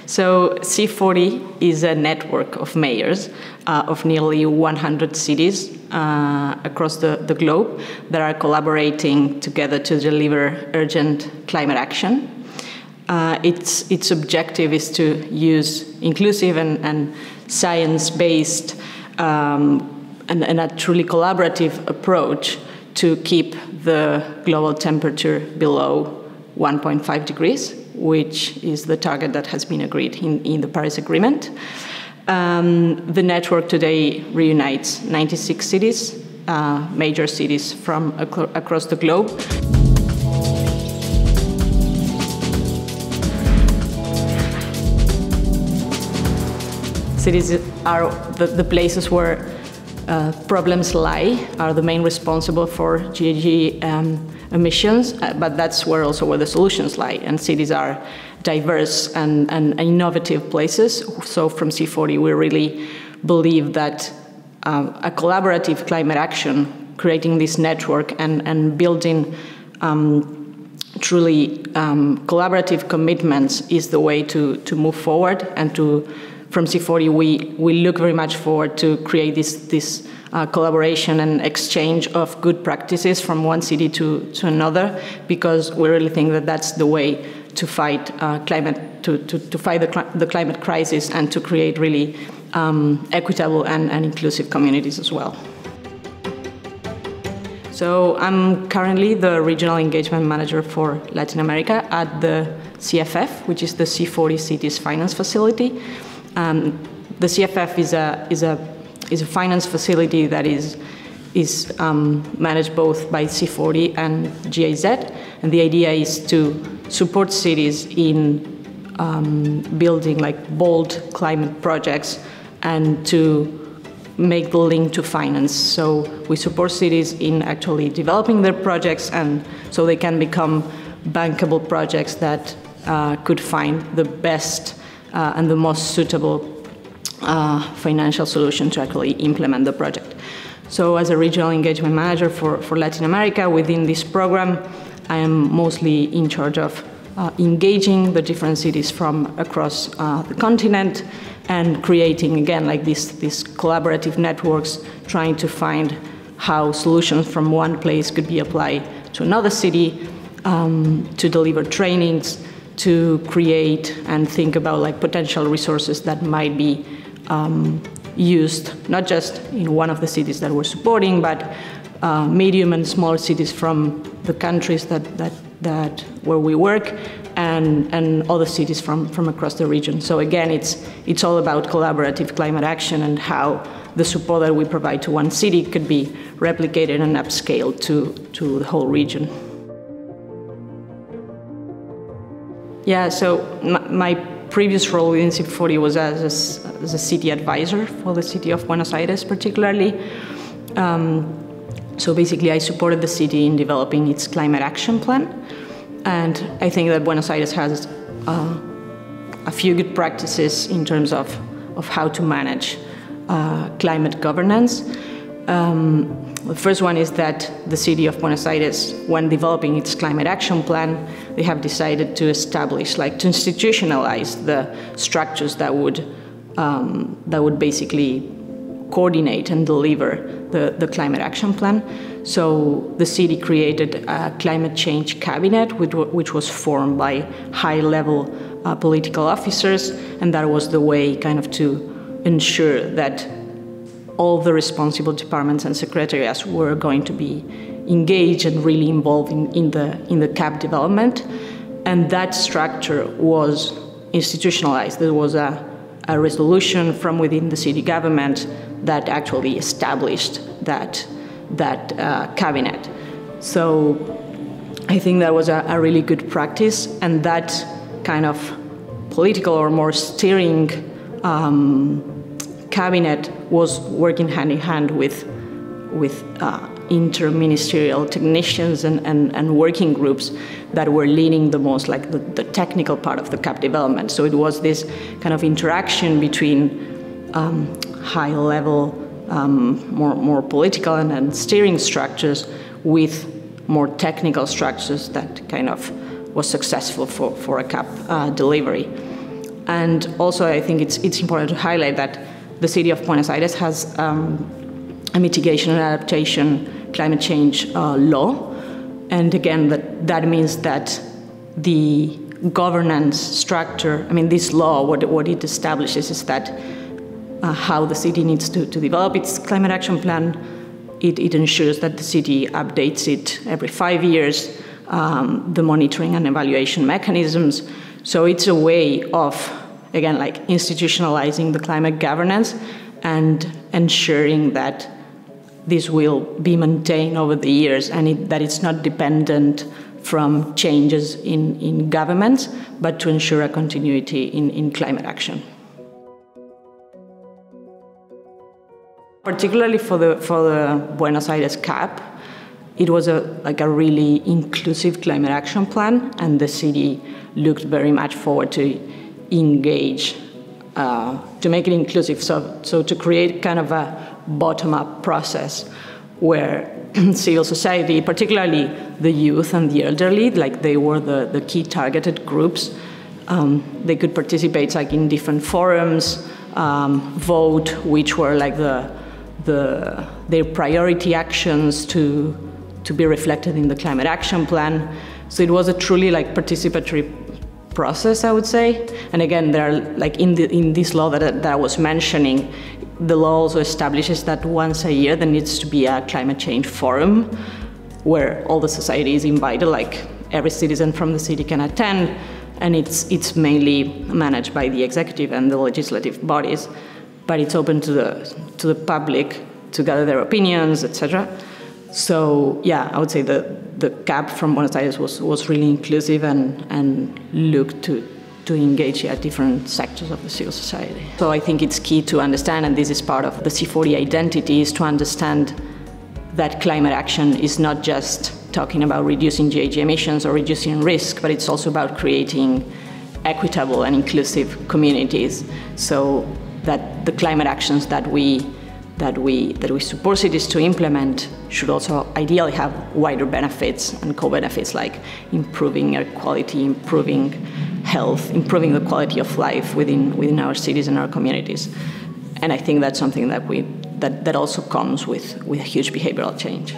So C40 is a network of mayors of nearly 100 cities across the globe that are collaborating together to deliver urgent climate action. Its objective is to use inclusive and science-based and a truly collaborative approach to keep the global temperature below 1.5 degrees, which is the target that has been agreed in the Paris Agreement. The network today reunites 96 cities, major cities from across the globe. Cities are the places where problems lie, are the main responsible for GHG emissions, but that's where the solutions lie. And cities are diverse and innovative places. So from C40, we really believe that a collaborative climate action, creating this network and building truly collaborative commitments is the way to move forward. And from C40, we look very much forward to create this collaboration and exchange of good practices from one city to another, because we really think that that's the way to fight the climate crisis and to create really equitable and inclusive communities as well. So I'm currently the Regional Engagement Manager for Latin America at the CFF, which is the C40 Cities Finance Facility. The CFF is a finance facility that is managed both by C40 and GIZ, and the idea is to support cities in building bold climate projects and to make the link to finance. So we support cities in actually developing their projects, and so they can become bankable projects that could find the best and the most suitable financial solution to actually implement the project. So as a regional engagement manager for Latin America, within this program, I am mostly in charge of engaging the different cities from across the continent and creating, again, these collaborative networks, trying to find how solutions from one place could be applied to another city, to deliver trainings, to create and think about potential resources that might be used not just in one of the cities that we're supporting, but medium and small cities from the countries where we work, and other cities from across the region. So again, it's all about collaborative climate action and how the support that we provide to one city could be replicated and upscaled to the whole region. Yeah, so my previous role within C40 was as a city advisor for the city of Buenos Aires particularly. So basically I supported the city in developing its climate action plan. And I think that Buenos Aires has a few good practices in terms of how to manage climate governance. The first one is that the city of Buenos Aires, when developing its climate action plan, they have decided to establish, to institutionalize the structures that would basically coordinate and deliver the climate action plan. So the city created a climate change cabinet, which was formed by high-level political officers, and that was the way to ensure that all the responsible departments and secretariats were going to be engaged and really involved in the CAP development. And that structure was institutionalized. There was a resolution from within the city government that actually established that cabinet. So I think that was a really good practice, and that kind of political or more steering cabinet was working hand in hand with interministerial technicians and working groups that were leading the most, the technical part of the CAP development. So it was this kind of interaction between high-level, more political and steering structures with more technical structures that kind of was successful for a CAP delivery. And also, I think it's important to highlight that the city of Buenos Aires has a mitigation and adaptation climate change law. And again, that means that the governance structure, I mean, this law, what it establishes is that how the city needs to develop its climate action plan. It ensures that the city updates it every 5 years, the monitoring and evaluation mechanisms. So it's a way of, again, like institutionalizing the climate governance and ensuring that this will be maintained over the years and that it's not dependent from changes in governments, but to ensure a continuity in climate action. Particularly for the Buenos Aires CAP, it was a really inclusive climate action plan, and the city looked very much forward to engage, to make it inclusive, so to create kind of a bottom-up process where civil society, particularly the youth and the elderly, like they were the key targeted groups. They could participate like in different forums, vote which were like their priority actions to be reflected in the climate action plan. So it was a truly like participatory process, I would say. And again, there are like in this law that I was mentioning, the law also establishes that once a year there needs to be a climate change forum where all the society is invited, like every citizen from the city can attend, and it's mainly managed by the executive and the legislative bodies, but it's open to the public to gather their opinions, etc. So yeah, I would say the CAP from Buenos Aires was really inclusive and looked to engage at different sectors of the civil society. So I think it's key to understand, and this is part of the C40 identity, is to understand that climate action is not just talking about reducing GHG emissions or reducing risk, but it's also about creating equitable and inclusive communities, so that the climate actions that we support cities to implement should also ideally have wider benefits and co-benefits, like improving air quality, improving health, improving the quality of life within our cities and our communities. And I think that's something that also comes with a huge behavioral change.